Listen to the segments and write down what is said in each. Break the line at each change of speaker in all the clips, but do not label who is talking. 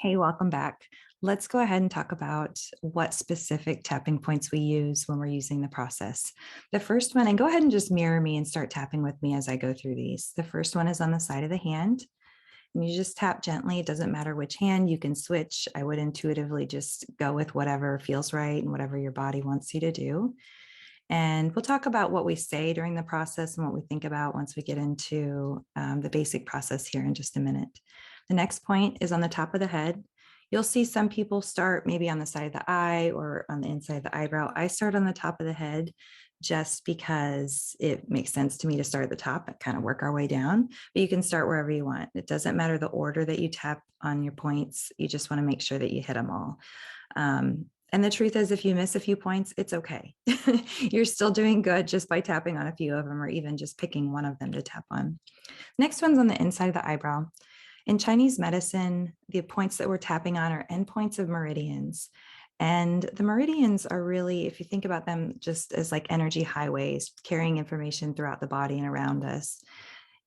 Hey, welcome back. Let's go ahead and talk about what specific tapping points we use when we're using the process. The first one, and go ahead and just mirror me and start tapping with me as I go through these. The first one is on the side of the hand, and you just tap gently. It doesn't matter which hand, you can switch. I would intuitively just go with whatever feels right and whatever your body wants you to do. And we'll talk about what we say during the process and what we think about once we get into the basic process here in just a minute. The next point is on the top of the head. You'll see some people start maybe on the side of the eye or on the inside of the eyebrow. I start on the top of the head just because it makes sense to me to start at the top and kind of work our way down, but you can start wherever you want. It doesn't matter the order that you tap on your points. You just want to make sure that you hit them all. And the truth is, if you miss a few points, it's okay. You're still doing good just by tapping on a few of them or even just picking one of them to tap on. Next one's on the inside of the eyebrow. In Chinese medicine, the points that we're tapping on are endpoints of meridians. And the meridians are really, if you think about them just as like energy highways, carrying information throughout the body and around us.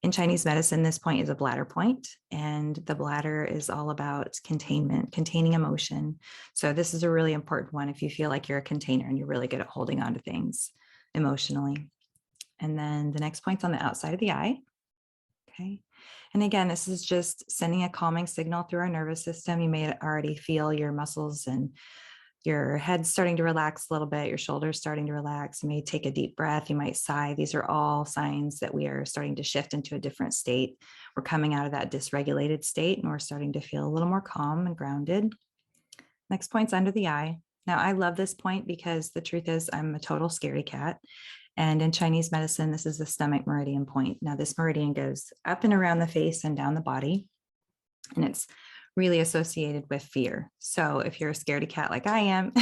In Chinese medicine, this point is a bladder point, and the bladder is all about containment, containing emotion. So this is a really important one if you feel like you're a container and you're really good at holding on to things emotionally. And then the next point's on the outside of the eye. Okay. And again, this is just sending a calming signal through our nervous system. You may already feel your muscles and your head's starting to relax a little bit, your shoulders starting to relax. You may take a deep breath, you might sigh. These are all signs that we are starting to shift into a different state. We're coming out of that dysregulated state and we're starting to feel a little more calm and grounded. Next point's under the eye. Now, I love this point because the truth is I'm a total scaredy cat. And in Chinese medicine, this is the stomach meridian point. Now, this meridian goes up and around the face and down the body, and it's really associated with fear. So if you're a scaredy cat like I am,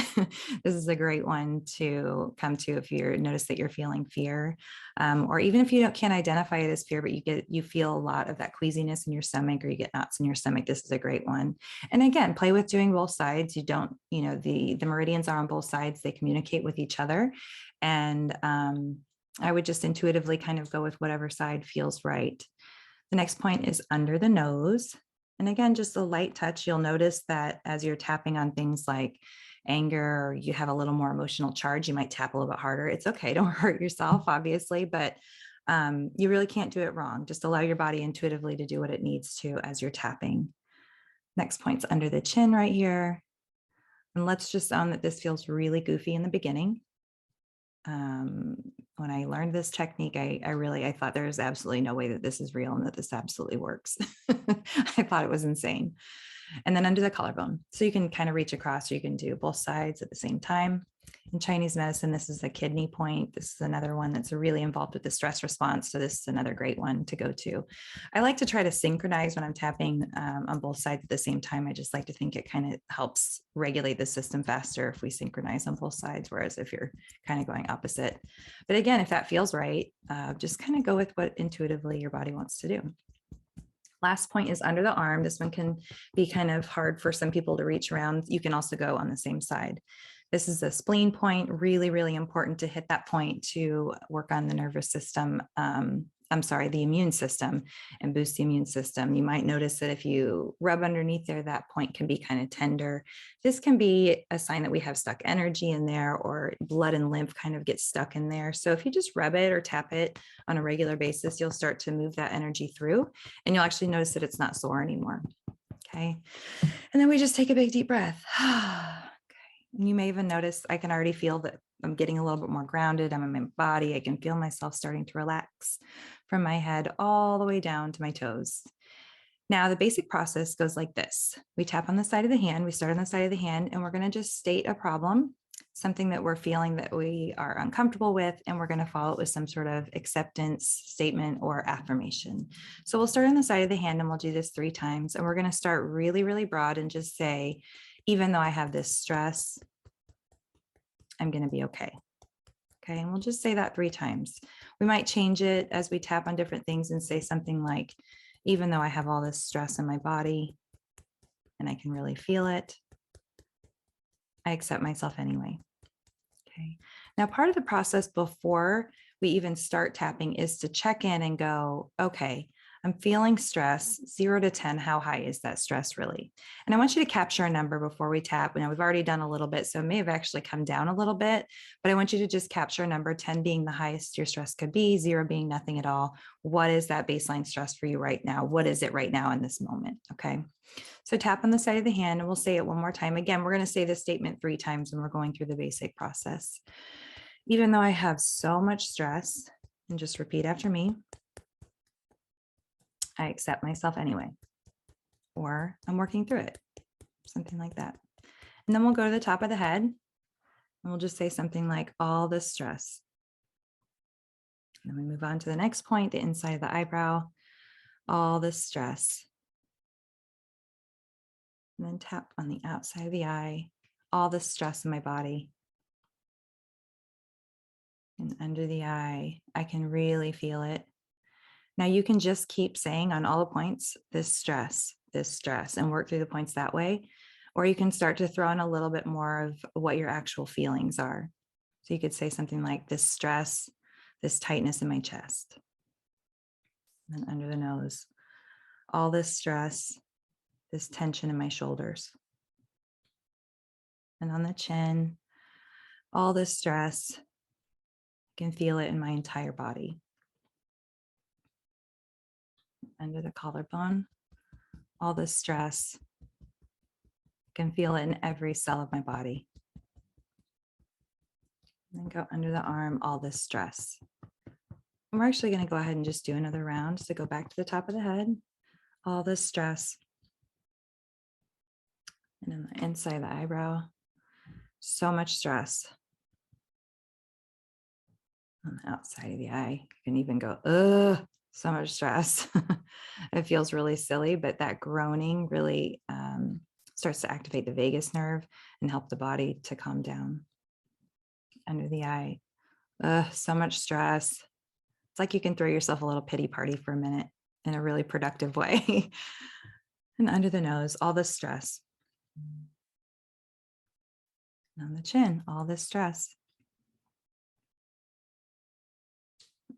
this is a great one to come to if you notice that you're feeling fear, or even if you can't identify it as fear, but you feel a lot of that queasiness in your stomach or you get knots in your stomach. This is a great one. And again, play with doing both sides. You don't, the meridians are on both sides. They communicate with each other. And I would just intuitively kind of go with whatever side feels right. The next point is under the nose. And again, just a light touch. You'll notice that as you're tapping on things like anger, or you have a little more emotional charge, you might tap a little bit harder. It's okay. Don't hurt yourself, obviously, but you really can't do it wrong. Just allow your body intuitively to do what it needs to as you're tapping. Next point's under the chin right here. And let's just own that this feels really goofy in the beginning. When I learned this technique, I thought there was absolutely no way that this is real and that this absolutely works. I thought it was insane. And then under the collarbone. So you can kind of reach across, or you can do both sides at the same time. In Chinese medicine, this is a kidney point. This is another one that's really involved with the stress response. So this is another great one to go to. I like to try to synchronize when I'm tapping on both sides at the same time. I just like to think it kind of helps regulate the system faster if we synchronize on both sides, whereas if you're kind of going opposite. But again, if that feels right, just kind of go with what intuitively your body wants to do. Last point is under the arm. This one can be kind of hard for some people to reach around. You can also go on the same side. This is a spleen point, really, really important to hit that point to work on the nervous system. The immune system and boost the immune system. You might notice that if you rub underneath there, that point can be kind of tender. This can be a sign that we have stuck energy in there, or blood and lymph kind of get stuck in there. So if you just rub it or tap it on a regular basis, you'll start to move that energy through, and you'll actually notice that it's not sore anymore. Okay. And then we just take a big deep breath. And you may even notice I can already feel that I'm getting a little bit more grounded. I'm in my body. I can feel myself starting to relax from my head all the way down to my toes. Now, the basic process goes like this. We tap on the side of the hand. We start on the side of the hand, and we're going to just state a problem, something that we're feeling that we are uncomfortable with, and we're going to follow it with some sort of acceptance statement or affirmation. So we'll start on the side of the hand, and we'll do this 3 times. And we're going to start really, really broad and just say, even though I have this stress, I'm going to be okay. Okay. And we'll just say that 3 times. We might change it as we tap on different things and say something like, even though I have all this stress in my body and I can really feel it, I accept myself anyway. Okay. Now, part of the process before we even start tapping is to check in and go, okay, I'm feeling stress, 0 to 10. How high is that stress really? And I want you to capture a number before we tap. Now, we've already done a little bit, so it may have actually come down a little bit, but I want you to just capture a number, 10 being the highest your stress could be, 0 being nothing at all. What is that baseline stress for you right now? What is it right now in this moment? Okay. So tap on the side of the hand and we'll say it one more time. Again, we're going to say this statement 3 times when we're going through the basic process. Even though I have so much stress, and just repeat after me, I accept myself anyway, or I'm working through it, something like that. And then we'll go to the top of the head and we'll just say something like all this stress. And then we move on to the next point, the inside of the eyebrow, all this stress. And then tap on the outside of the eye, all the stress in my body. And under the eye, I can really feel it. Now you can just keep saying on all the points, this stress, and work through the points that way. Or you can start to throw in a little bit more of what your actual feelings are. So you could say something like this stress, this tightness in my chest. And then under the nose, all this stress, this tension in my shoulders. And on the chin, all this stress, I can feel it in my entire body. Under the collarbone, all this stress, I can feel it in every cell of my body. And then go under the arm, all this stress. And we're actually going to go ahead and just do another round. So go back to the top of the head, all this stress. And then the inside of the eyebrow, so much stress. On the outside of the eye, you can even go, ugh, so much stress. It feels really silly, but that groaning really starts to activate the vagus nerve and help the body to calm down. Under the eye, so much stress. It's like you can throw yourself a little pity party for a minute in a really productive way. And under the nose, all this stress. And on the chin, all this stress.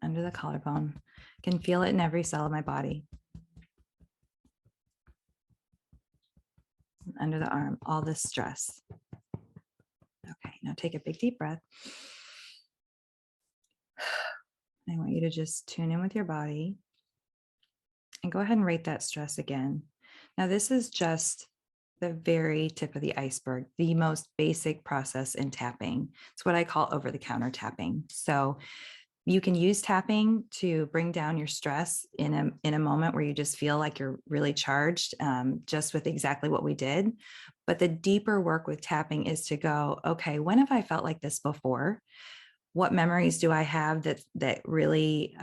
Under the collarbone, can feel it in every cell of my body. And under the arm, all this stress. Okay, now take a big deep breath. I want you to just tune in with your body and go ahead and rate that stress again. Now, this is just the very tip of the iceberg, the most basic process in tapping. It's what I call over-the-counter tapping. So you can use tapping to bring down your stress in a moment where you just feel like you're really charged, just with exactly what we did. But the deeper work with tapping is to go, okay, when have I felt like this before? What memories do I have that really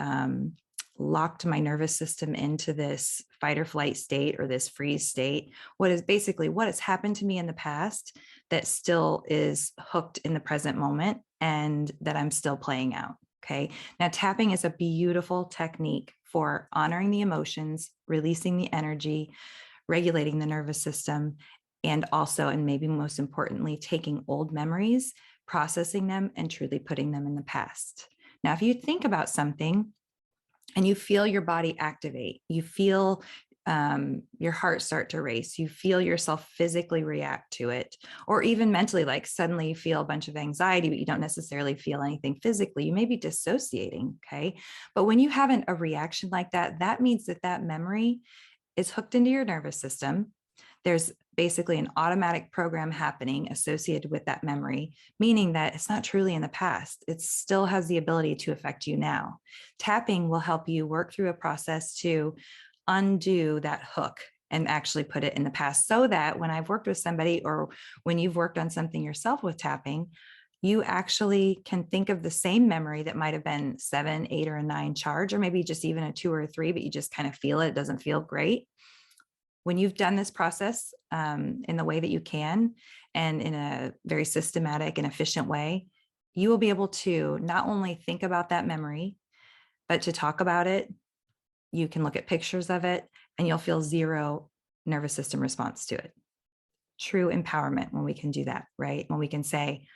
locked my nervous system into this fight or flight state or this freeze state? What has happened to me in the past that still is hooked in the present moment and that I'm still playing out? Okay. Now, tapping is a beautiful technique for honoring the emotions, releasing the energy, regulating the nervous system, and also, and maybe most importantly, taking old memories, processing them, and truly putting them in the past. Now, if you think about something and you feel your body activate, you feel your heart start to race, you feel yourself physically react to it, or even mentally, like suddenly you feel a bunch of anxiety, but you don't necessarily feel anything physically, you may be dissociating, okay? But when you have a reaction like that, that means that memory is hooked into your nervous system. There's basically an automatic program happening associated with that memory, meaning that it's not truly in the past. It still has the ability to affect you now. Tapping will help you work through a process to undo that hook and actually put it in the past, so that when I've worked with somebody or when you've worked on something yourself with tapping, you actually can think of the same memory that might have been 7, 8, or a 9 charge, or maybe just even a 2 or a 3, but you just kind of feel it. It doesn't feel great. When you've done this process in the way that you can, and in a very systematic and efficient way, you will be able to not only think about that memory, but to talk about it. You can look at pictures of it and you'll feel 0 nervous system response to it. True empowerment when we can do that, right? When we can say,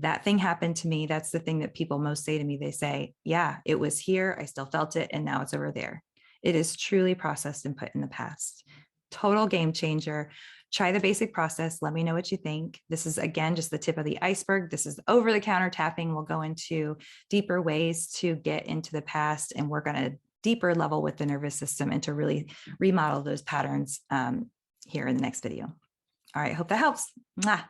that thing happened to me. That's the thing that people most say to me. They say, yeah, it was here. I still felt it. And now it's over there. It is truly processed and put in the past. Total game changer. Try the basic process. Let me know what you think. This is, again, just the tip of the iceberg. This is over-the-counter tapping. We'll go into deeper ways to get into the past and work on a deeper level with the nervous system and to really remodel those patterns here in the next video. All right, hope that helps. Mwah.